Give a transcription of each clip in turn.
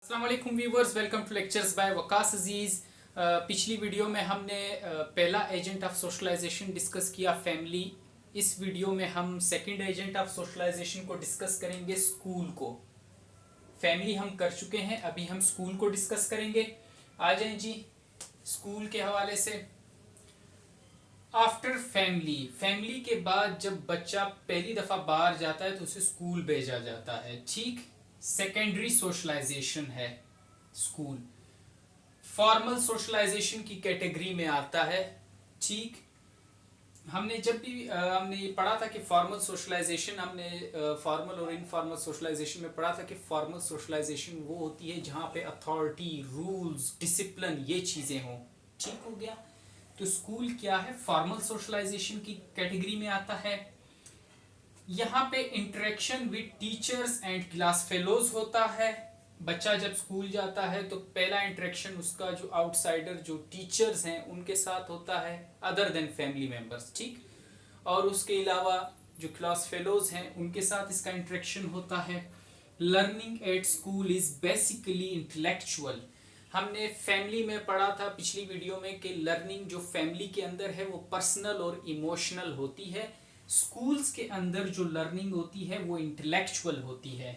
अस्सलाम वालेकुम viewers, welcome to lectures by Waqas Aziz. पिछली वीडियो में हमने पहला एजेंट ऑफ सोशलाइजेशन डिस्कस किया, फैमिली। इस वीडियो में हम सेकंड एजेंट ऑफ सोशलाइजेशन को डिस्कस करेंगे, स्कूल को। फैमिली हम कर चुके हैं, अभी हम स्कूल को डिस्कस करेंगे। आ जाएं जी स्कूल के हवाले से। आफ्टर फैमिली, फैमिली के बाद जब बच्चा पहली दफ़ा बाहर जाता है तो उसे स्कूल भेजा जाता है, ठीक। सेकेंडरी सोशलाइजेशन है स्कूल। फॉर्मल सोशलाइजेशन की कैटेगरी में आता है, ठीक। हमने जब भी हमने ये पढ़ा था कि फॉर्मल सोशलाइजेशन, हमने फॉर्मल और इनफॉर्मल सोशलाइजेशन में पढ़ा था कि फॉर्मल सोशलाइजेशन वो होती है जहाँ पे अथॉरिटी, रूल्स, डिसिप्लिन, ये चीज़ें हों, ठीक हो गया। तो स्कूल क्या है, फॉर्मल सोशलाइजेशन की कैटेगरी में आता है। यहाँ पे interaction with teachers and class fellows होता है। बच्चा जब स्कूल जाता है तो पहला इंटरेक्शन उसका जो आउटसाइडर, जो टीचर्स हैं, उनके साथ होता है, अदर देन फैमिली मेम्बर्स, ठीक। और उसके अलावा जो क्लास फेलोज हैं उनके साथ इसका इंटरेक्शन होता है। Learning at school is basically intellectual. हमने फैमिली में पढ़ा था पिछली वीडियो में कि लर्निंग जो फैमिली के अंदर है वो पर्सनल और इमोशनल होती है। स्कूल्स के अंदर जो लर्निंग होती है वो इंटेलेक्चुअल होती है,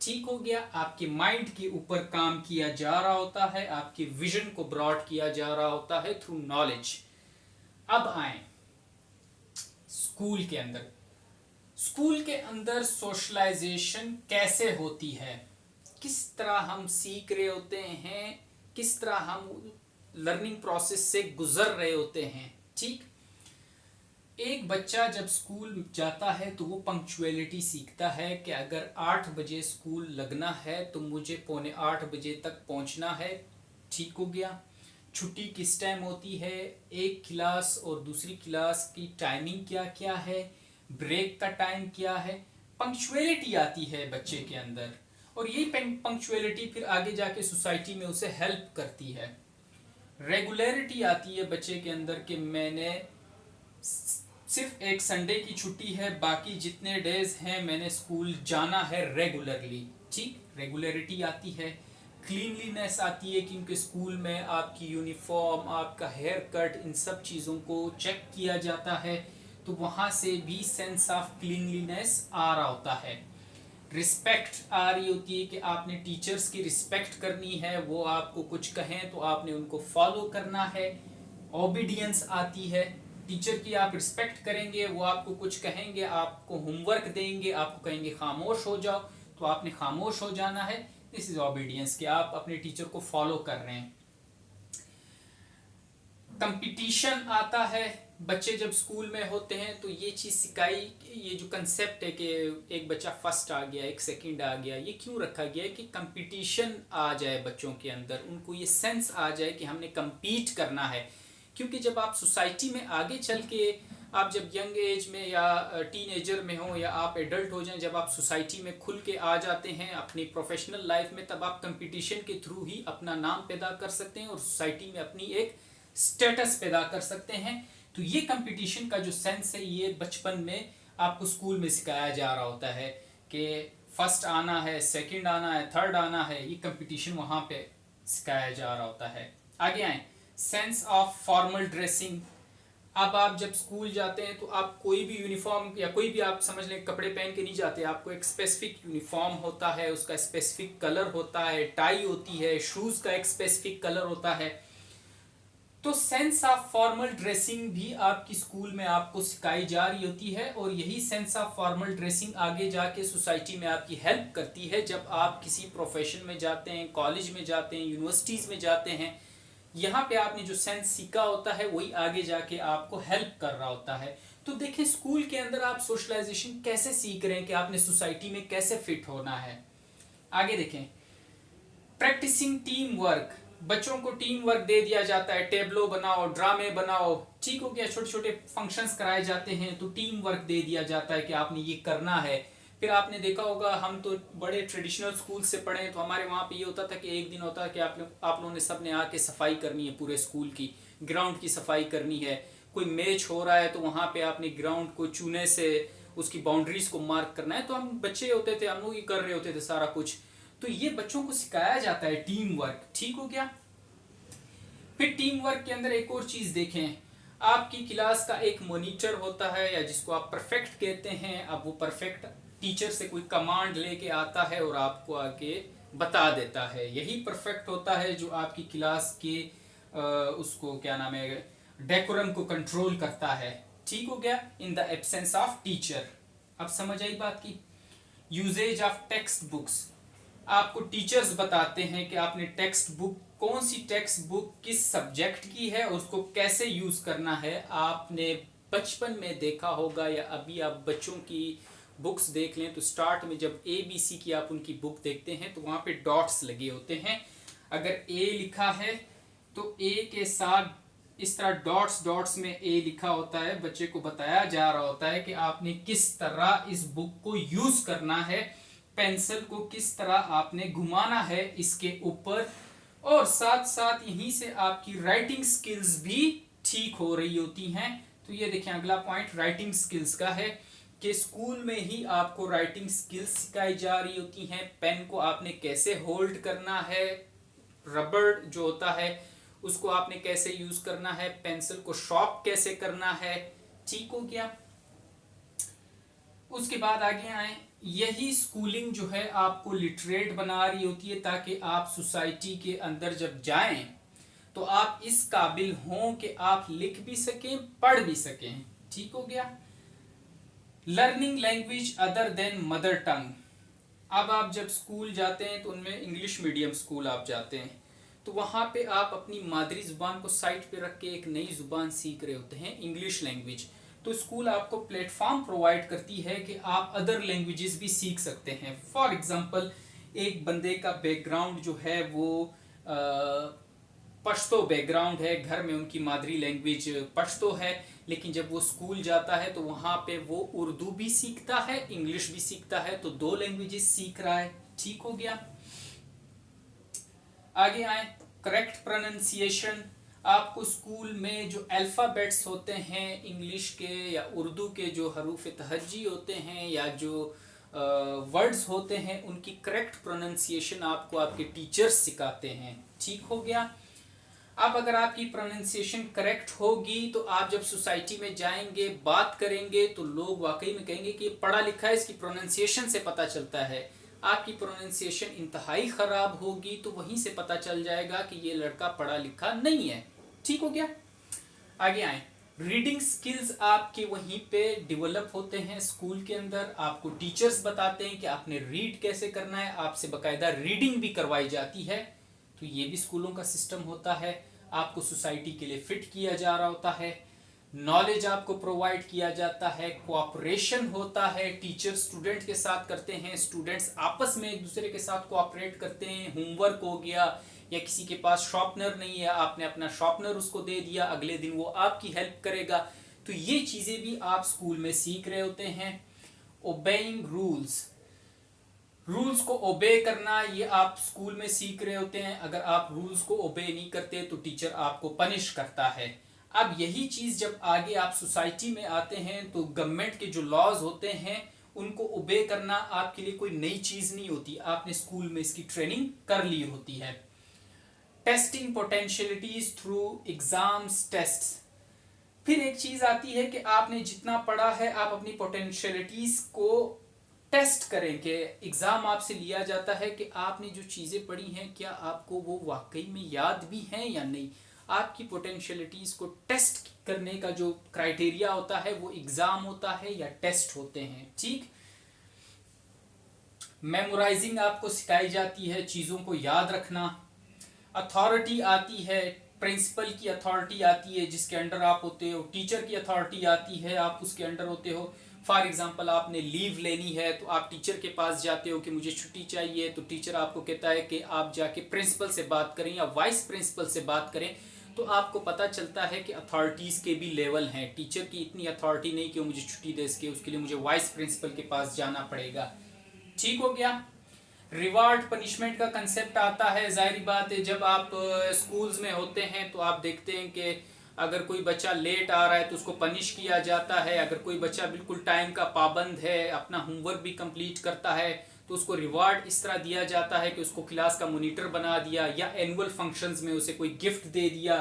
ठीक हो गया। आपके माइंड के ऊपर काम किया जा रहा होता है, आपके विजन को ब्रॉड किया जा रहा होता है थ्रू नॉलेज। अब आए स्कूल के अंदर। स्कूल के अंदर सोशलाइजेशन कैसे होती है, किस तरह हम सीख रहे होते हैं, किस तरह हम लर्निंग प्रोसेस से गुजर रहे होते हैं, ठीक। एक बच्चा जब स्कूल जाता है तो वो पंक्चुअलिटी सीखता है कि अगर 8 बजे स्कूल लगना है तो मुझे 7:45 तक पहुंचना है, ठीक हो गया। छुट्टी किस टाइम होती है, एक क्लास और दूसरी क्लास की टाइमिंग क्या क्या है, ब्रेक का टाइम क्या है। पंक्चुअलिटी आती है बच्चे के अंदर, और यही पंक्चुअलिटी फिर आगे जाके सोसाइटी में उसे हेल्प करती है। रेगुलरिटी आती है बच्चे के अंदर कि मैंने सिर्फ एक संडे की छुट्टी है, बाकी जितने डेज हैं मैंने स्कूल जाना है रेगुलरली, ठीक। रेगुलरिटी आती है। क्लीनलीनेस आती है क्योंकि स्कूल में आपकी यूनिफॉर्म, आपका हेयर कट, इन सब चीज़ों को चेक किया जाता है, तो वहाँ से भी सेंस ऑफ क्लीनलीनेस आ रहा होता है। रिस्पेक्ट आ रही होती है कि आपने टीचर्स की रिस्पेक्ट करनी है, वो आपको कुछ कहें तो आपने उनको फॉलो करना है। ओबीडियंस आती है, टीचर की आप रिस्पेक्ट करेंगे, वो आपको कुछ कहेंगे, आपको होमवर्क देंगे, आपको कहेंगे खामोश हो जाओ, तो आपने खामोश हो जाना है। दिस इज ओबीडियंस कि आप अपने टीचर को फॉलो कर रहे हैं। कंपटीशन आता है, बच्चे जब स्कूल में होते हैं तो ये चीज़ सिखाई, ये जो कंसेप्ट है कि एक बच्चा फर्स्ट आ गया, एक सेकंड आ गया, ये क्यों रखा गया है कि कंपटीशन आ जाए बच्चों के अंदर, उनको ये सेंस आ जाए कि हमने compete करना है। क्योंकि जब आप सोसाइटी में आगे चल के, आप जब यंग एज में या टीनेजर में हो या आप एडल्ट हो जाएं, जब आप सोसाइटी में खुल के आ जाते हैं अपनी प्रोफेशनल लाइफ में, तब आप कंपटीशन के थ्रू ही अपना नाम पैदा कर सकते हैं और सोसाइटी में अपनी एक स्टेटस पैदा कर सकते हैं। तो ये कंपटीशन का जो सेंस है ये बचपन में आपको स्कूल में सिखाया जा रहा होता है कि फर्स्ट आना है, सेकंड आना है, थर्ड आना है, ये कंपटीशन वहाँ पे सिखाया जा रहा होता है। आगे आए, सेंस ऑफ फॉर्मल ड्रेसिंग। अब आप जब स्कूल जाते हैं तो आप कोई भी यूनिफॉर्म या कोई भी आप समझ लें कपड़े पहन के नहीं जाते, आपको एक स्पेसिफिक यूनिफॉर्म होता है, उसका स्पेसिफिक कलर होता है, टाई होती है, शूज़ का एक स्पेसिफिक कलर होता है। तो सेंस ऑफ फॉर्मल ड्रेसिंग भी आपकी स्कूल में आपको सिखाई जा रही होती है, और यही सेंस ऑफ फॉर्मल ड्रेसिंग आगे जाके सोसाइटी में आपकी हेल्प करती है जब आप किसी प्रोफेशन में जाते हैं, कॉलेज में जाते हैं, यूनिवर्सिटीज़ में जाते हैं। यहाँ पे आपने जो सेंस सीखा होता है वही आगे जाके आपको हेल्प कर रहा होता है। तो देखिए स्कूल के अंदर आप सोशलाइजेशन कैसे सीख रहे हैं कि आपने सोसाइटी में कैसे फिट होना है। आगे देखें, प्रैक्टिसिंग टीम वर्क। बच्चों को टीम वर्क दे दिया जाता है, टेबलो बनाओ, ड्रामे बनाओ, ठीक हो गया, छोटे छोटे फंक्शंस कराए जाते हैं, तो टीम वर्क दे दिया जाता है कि आपने ये करना है। फिर आपने देखा होगा, हम तो बड़े ट्रेडिशनल स्कूल से पढ़े हैं, तो हमारे वहाँ पे ये होता था कि एक दिन होता है कि आप लोगों ने सब ने आके सफाई करनी है, पूरे स्कूल की ग्राउंड की सफाई करनी है। कोई मैच हो रहा है तो वहाँ पे आपने ग्राउंड को चूने से उसकी बाउंड्रीज को मार्क करना है। तो हम बच्चे होते थे, हम लोग ही कर रहे होते थे सारा कुछ। तो ये बच्चों को सिखाया जाता है टीम वर्क, ठीक हो गया। फिर टीम वर्क के अंदर एक और चीज देखें, आपकी क्लास का एक मॉनिटर होता है या जिसको आप परफेक्ट कहते हैं। अब वो परफेक्ट टीचर से कोई कमांड लेके आता है और आपको आके बता देता है, यही परफेक्ट होता है जो आपकी क्लास के उसको क्या नाम है, डेकोरम को कंट्रोल करता है, ठीक हो गया। In the absence of teacher. अब समझ आई बात की। यूजेज ऑफ टेक्स्ट बुक्स, आपको टीचर्स बताते हैं कि आपने टेक्स्ट बुक, कौन सी टेक्स्ट बुक किस सब्जेक्ट की है और उसको कैसे यूज करना है। आपने बचपन में देखा होगा या अभी आप बच्चों की बुक्स देख लें तो स्टार्ट में जब ABC की आप उनकी बुक देखते हैं तो वहां पे डॉट्स लगे होते हैं। अगर A लिखा है तो A के साथ इस तरह डॉट्स डॉट्स में A लिखा होता है। बच्चे को बताया जा रहा होता है कि आपने किस तरह इस बुक को यूज करना है, पेंसिल को किस तरह आपने घुमाना है इसके ऊपर, और साथ साथ यहीं से आपकी राइटिंग स्किल्स भी ठीक हो रही होती हैं। तो ये देखें अगला पॉइंट राइटिंग स्किल्स का है कि स्कूल में ही आपको राइटिंग स्किल्स सिखाई जा रही होती हैं। पेन को आपने कैसे होल्ड करना है, रबड़ जो होता है उसको आपने कैसे यूज करना है, पेंसिल को शार्प कैसे करना है, ठीक हो गया। उसके बाद आगे आए, यही स्कूलिंग जो है आपको लिटरेट बना रही होती है ताकि आप सोसाइटी के अंदर जब जाएं तो आप इस काबिल हों कि आप लिख भी सकें, पढ़ भी सकें, ठीक हो गया। Learning language other than mother tongue, अब आप जब स्कूल जाते हैं तो उनमें इंग्लिश मीडियम स्कूल आप जाते हैं तो वहाँ पे आप अपनी मादरी ज़ुबान को साइड पे रख के एक नई ज़ुबान सीख रहे होते हैं, इंग्लिश लैंग्वेज। तो स्कूल आपको प्लेटफॉर्म प्रोवाइड करती है कि आप अदर लैंग्वेजेस भी सीख सकते हैं। फॉर एग्जांपल एक बंदे का बैकग्राउंड जो है वो पश्तो बैकग्राउंड है, घर में उनकी मादरी लैंग्वेज पश्तो है, लेकिन जब वो स्कूल जाता है तो वहाँ पे वो उर्दू भी सीखता है, इंग्लिश भी सीखता है, तो 2 लैंग्वेजेस सीख रहा है, ठीक हो गया। आगे आए, करेक्ट प्रोनाउंसिएशन, आपको स्कूल में जो अल्फ़ाबेट्स होते हैं इंग्लिश के या उर्दू के, जो हरूफ तहज्जी होते हैं या जो वर्ड्स होते हैं, उनकी करेक्ट प्रोनाउंसिएशन आपको आपके टीचर्स सिखाते हैं, ठीक हो गया। अब अगर आपकी प्रोनाउंसिएशन करेक्ट होगी तो आप जब सोसाइटी में जाएंगे, बात करेंगे, तो लोग वाकई में कहेंगे कि पढ़ा लिखा है, इसकी प्रोनाउंसिएशन से पता चलता है। आपकी प्रोनाउंसिएशन इंतहाई ख़राब होगी तो वहीं से पता चल जाएगा कि ये लड़का पढ़ा लिखा नहीं है, ठीक हो गया। आगे आए, रीडिंग स्किल्स आपके वहीं पे डेवलप होते हैं स्कूल के अंदर। आपको टीचर्स बताते हैं कि आपने रीड कैसे करना है, आपसे बाकायदा रीडिंग भी करवाई जाती है। तो ये भी स्कूलों का सिस्टम होता है, आपको सोसाइटी के लिए फिट किया जा रहा होता है। नॉलेज आपको प्रोवाइड किया जाता है, कोऑपरेशन होता है, टीचर स्टूडेंट के साथ करते हैं, स्टूडेंट्स आपस में एक दूसरे के साथ कोऑपरेट करते हैं। होमवर्क हो गया या किसी के पास शॉर्पनर नहीं है, आपने अपना शॉर्पनर उसको दे दिया, अगले दिन वो आपकी हेल्प करेगा। तो ये चीज़ें भी आप स्कूल में सीख रहे होते हैं। ओबेइंग रूल्स, रूल्स को ओबे करना ये आप स्कूल में सीख रहे होते हैं। अगर आप रूल्स को ओबे नहीं करते तो टीचर आपको पनिश करता है। अब यही चीज़ जब आगे आप सोसाइटी में आते हैं तो गवर्नमेंट के जो लॉज होते हैं उनको ओबे करना आपके लिए कोई नई चीज़ नहीं होती, आपने स्कूल में इसकी ट्रेनिंग कर ली होती है। Testing potentialities through exams tests, फिर एक चीज़ आती है कि आपने जितना पढ़ा है आप अपनी पोटेंशियलिटीज को टेस्ट करें कि एग्ज़ाम आपसे लिया जाता है कि आपने जो चीज़ें पढ़ी हैं क्या आपको वो वाकई में याद भी हैं या नहीं। आपकी पोटेंशियलिटीज़ को टेस्ट करने का जो क्राइटेरिया होता है वो एग्ज़ाम होता है या टेस्ट होते हैं, ठीक। मेमोराइजिंग आपको सिखाई जाती है, चीज़ों को याद रखना। अथॉरिटी आती है, प्रिंसिपल की अथॉरिटी आती है जिसके अंडर आप होते हो, टीचर की अथॉरिटी आती है, आप उसके अंडर होते हो। फॉर एग्जांपल आपने लीव लेनी है तो आप टीचर के पास जाते हो कि मुझे छुट्टी चाहिए, तो टीचर आपको कहता है कि आप जाके प्रिंसिपल से बात करें या वाइस प्रिंसिपल से बात करें। तो आपको पता चलता है कि अथॉरिटीज़ के भी लेवल हैं, टीचर की इतनी अथॉरिटी नहीं कि वो मुझे छुट्टी दे सके, उसके लिए मुझे वाइस प्रिंसिपल के पास जाना पड़ेगा, ठीक हो गया। रिवार्ड पनिशमेंट का कंसेप्ट आता है, जाहिर बात है जब आप स्कूल्स में होते हैं तो आप देखते हैं कि अगर कोई बच्चा लेट आ रहा है तो उसको पनिश किया जाता है, अगर कोई बच्चा बिल्कुल टाइम का पाबंद है, अपना होमवर्क भी कंप्लीट करता है तो उसको रिवार्ड इस तरह दिया जाता है कि उसको क्लास का मॉनिटर बना दिया, या एनुअल फंक्शंस में उसे कोई गिफ्ट दे दिया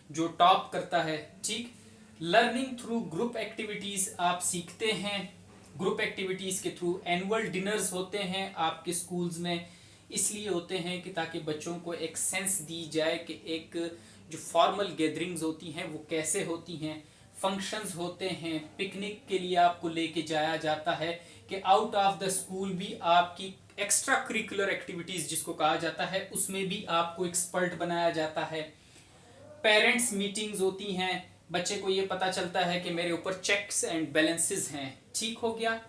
जो टॉप करता है। ठीक, लर्निंग थ्रू ग्रुप एक्टिविटीज आप सीखते हैं। ग्रुप एक्टिविटीज के थ्रू एनुअल डिनर्स होते हैं आपके स्कूल्स में, इसलिए होते हैं कि ताकि बच्चों को एक सेंस दी जाए कि एक जो फॉर्मल गैदरिंग्स होती हैं वो कैसे होती हैं। फंक्शंस होते हैं, पिकनिक के लिए आपको लेके जाया जाता है कि आउट ऑफ द स्कूल भी आपकी एक्स्ट्रा करिकुलर एक्टिविटीज जिसको कहा जाता है उसमें भी आपको एक्सपर्ट बनाया जाता है। पेरेंट्स मीटिंग्स होती हैं, बच्चे को ये पता चलता है कि मेरे ऊपर चेक्स एंड बैलेंसेस हैं। ठीक हो गया।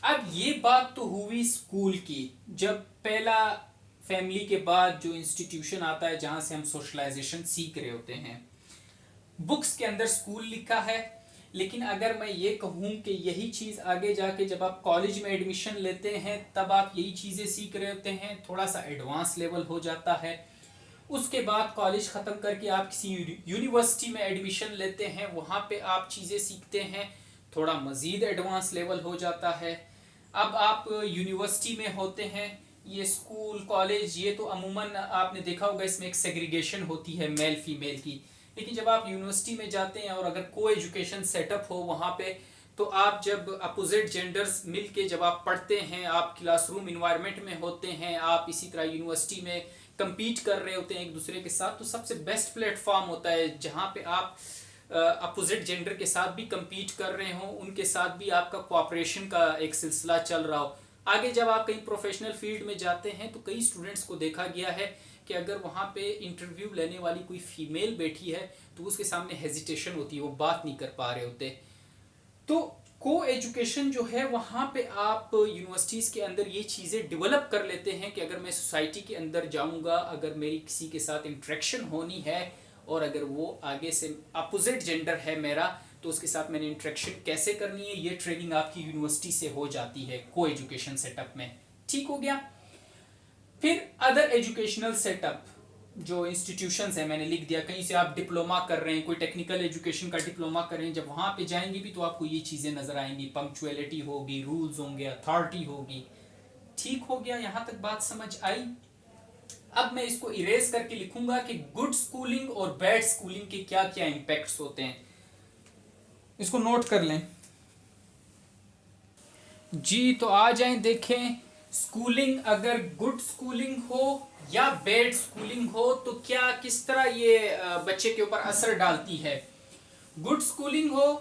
अब ये बात तो हुई स्कूल की, जब पहला फैमिली के बाद जो इंस्टीट्यूशन आता है जहां से हम सोशलाइजेशन सीख रहे होते हैं। बुक्स के अंदर स्कूल लिखा है, लेकिन अगर मैं ये कहूं कि यही चीज आगे जाके जब आप कॉलेज में एडमिशन लेते हैं तब आप यही चीजें सीख रहे होते हैं, थोड़ा सा एडवांस लेवल हो जाता है। उसके बाद कॉलेज ख़त्म करके आप किसी यूनिवर्सिटी में एडमिशन लेते हैं, वहाँ पे आप चीज़ें सीखते हैं, थोड़ा मज़ीद एडवांस लेवल हो जाता है। अब आप यूनिवर्सिटी में होते हैं, ये स्कूल कॉलेज ये तो अमूमन आपने देखा होगा इसमें एक सेग्रीगेशन होती है मेल फीमेल की, लेकिन जब आप यूनिवर्सिटी में जाते हैं और अगर को एजुकेशन सेटअप हो वहाँ पे, तो आप जब अपोजिट जेंडर्स मिलके जब आप पढ़ते हैं, आप क्लासरूम इन्वायरमेंट में होते हैं, आप इसी तरह यूनिवर्सिटी में कंपीट कर रहे होते हैं एक दूसरे के साथ, तो सबसे बेस्ट प्लेटफॉर्म होता है जहाँ पे आप अपोजिट जेंडर के साथ भी कंपीट कर रहे हो, उनके साथ भी आपका कोऑपरेशन का एक सिलसिला चल रहा हो। आगे जब आप कहीं प्रोफेशनल फील्ड में जाते हैं तो कई स्टूडेंट्स को देखा गया है कि अगर वहाँ पे इंटरव्यू लेने वाली कोई फीमेल बैठी है तो उसके सामने हेजिटेशन होती है, वो बात नहीं कर पा रहे होते। तो को एजुकेशन जो है वहाँ पे आप यूनिवर्सिटीज़ के अंदर ये चीज़ें डेवलप कर लेते हैं कि अगर मैं सोसाइटी के अंदर जाऊँगा, अगर मेरी किसी के साथ इंटरेक्शन होनी है और अगर वो आगे से अपोजिट जेंडर है मेरा, तो उसके साथ मैंने इंटरेक्शन कैसे करनी है, ये ट्रेनिंग आपकी यूनिवर्सिटी से हो जाती है को एजुकेशन सेटअप में। ठीक हो गया। फिर अदर एजुकेशनल सेटअप जो इंस्टीट्यूशंस हैं, मैंने लिख दिया, कहीं से आप डिप्लोमा कर रहे हैं, कोई टेक्निकल एजुकेशन का डिप्लोमा कर रहे हैं, जब वहाँ पे जाएंगे भी तो आपको ये चीज़ें नज़र आएंगी, पंक्चुअलिटी होगी, रूल्स होंगे, अथॉरिटी होगी। ठीक हो गया, यहाँ तक बात समझ आई। अब मैं इसको इरेज करके लिखूंगा कि गुड स्कूलिंग और बैड स्कूलिंग के क्या क्या इम्पैक्ट्स होते हैं, इसको नोट कर लें जी। तो आ जाएं, देखें स्कूलिंग अगर गुड स्कूलिंग हो या बैड स्कूलिंग हो तो क्या किस तरह ये बच्चे के ऊपर असर डालती है। गुड स्कूलिंग हो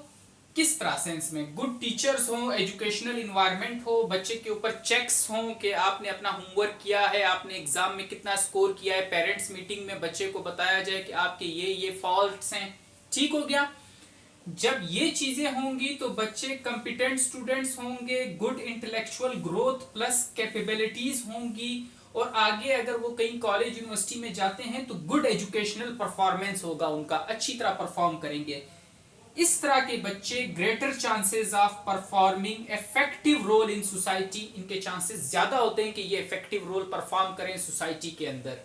किस तरह सेंस में, गुड टीचर्स हो, एजुकेशनल इन्वायरमेंट हो, बच्चे के ऊपर चेक्स हों कि आपने अपना होमवर्क किया है, आपने एग्जाम में कितना स्कोर किया है, पेरेंट्स मीटिंग में बच्चे को बताया जाए कि आपके ये फॉल्ट्स हैं। ठीक हो गया। जब ये चीजें होंगी तो बच्चे कॉम्पिटेंट स्टूडेंट्स होंगे, good intellectual growth plus capabilities होंगी, और आगे अगर वो कहीं कॉलेज यूनिवर्सिटी में जाते हैं तो गुड एजुकेशनल परफॉर्मेंस होगा उनका, अच्छी तरह परफॉर्म करेंगे। इस तरह के बच्चे greater chances of performing effective role in society, इनके चांसेस ज्यादा होते हैं कि ये इफेक्टिव रोल परफॉर्म करें सोसाइटी के अंदर।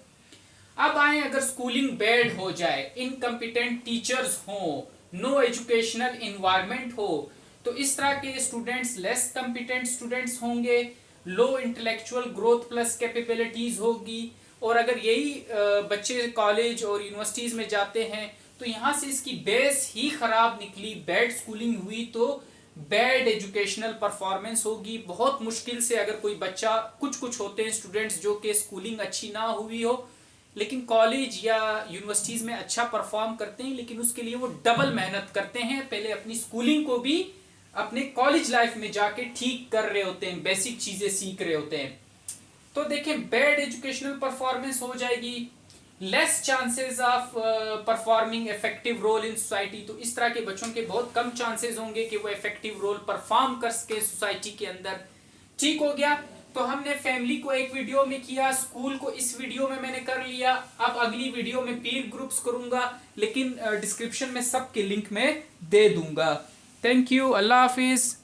अब आए अगर स्कूलिंग बैड हो जाए, इनकम्पिटेंट टीचर्स हो, नो एजुकेशनल इन्वायरमेंट हो, तो इस तरह के स्टूडेंट्स लेस कॉम्पिटेंट स्टूडेंट्स होंगे, लो इंटेलेक्चुअल ग्रोथ प्लस कैपेबिलिटीज होगी। और अगर यही बच्चे कॉलेज और यूनिवर्सिटीज में जाते हैं तो यहाँ से इसकी बेस ही खराब निकली, बैड स्कूलिंग हुई तो बैड एजुकेशनल परफॉर्मेंस होगी। बहुत मुश्किल से अगर कोई बच्चा, कुछ होते हैं स्टूडेंट्स जो कि स्कूलिंग अच्छी ना हुई हो लेकिन कॉलेज या यूनिवर्सिटीज में अच्छा परफॉर्म करते हैं, लेकिन उसके लिए वो डबल मेहनत करते हैं, पहले अपनी स्कूलिंग को भी अपने कॉलेज लाइफ में जाके ठीक कर रहे होते हैं, बेसिक चीजें सीख रहे होते हैं। तो देखें बैड एजुकेशनल परफॉर्मेंस हो जाएगी, less chances of performing effective role in society, तो इस तरह के बच्चों के बहुत कम चांसेस होंगे कि वो इफेक्टिव रोल परफॉर्म कर सके सोसाइटी के अंदर। ठीक हो गया। तो हमने फैमिली को एक वीडियो में किया, स्कूल को इस वीडियो में मैंने कर लिया। अब अगली वीडियो में पीर ग्रुप्स करूंगा, लेकिन डिस्क्रिप्शन में सबके लिंक में दे दूंगा। Thank you, Allah Hafiz.